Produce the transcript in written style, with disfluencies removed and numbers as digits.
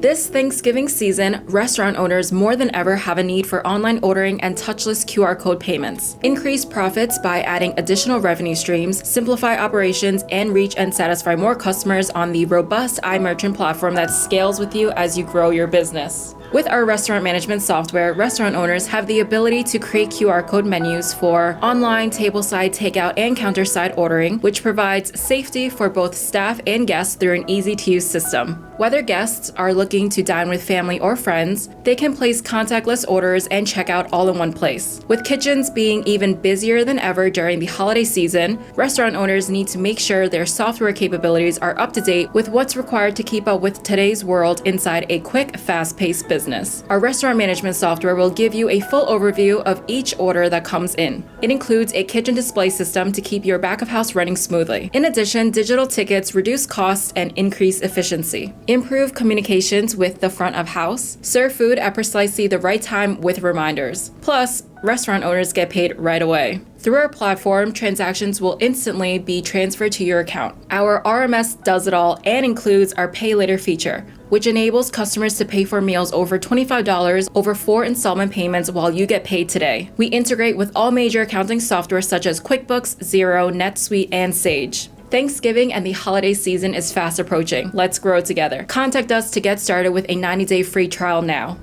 This Thanksgiving season, restaurant owners more than ever have a need for online ordering and touchless QR code payments. Increase profits by adding additional revenue streams, simplify operations, and reach and satisfy more customers on the robust iMerchant platform that scales with you as you grow your business. With our restaurant management software, restaurant owners have the ability to create QR code menus for online, tableside, takeout, and counterside ordering, which provides safety for both staff and guests through an easy-to-use system. Whether guests are looking to dine with family or friends, they can place contactless orders and checkout all in one place. With kitchens being even busier than ever during the holiday season, restaurant owners need to make sure their software capabilities are up to date with what's required to keep up with today's world inside a quick, fast-paced business. Our restaurant management software will give you a full overview of each order that comes in. It includes a kitchen display system to keep your back of house running smoothly. In addition, digital tickets reduce costs and increase efficiency. Improve communications with the front of house. Serve food at precisely the right time with reminders. Plus, restaurant owners get paid right away. Through our platform, transactions will instantly be transferred to your account. Our RMS does it all and includes our Pay Later feature, which enables customers to pay for meals over $25 over 4 installment payments while you get paid today. We integrate with all major accounting software such as QuickBooks, Xero, NetSuite, and Sage. Thanksgiving and the holiday season is fast approaching. Let's grow together. Contact us to get started with a 90-day free trial now.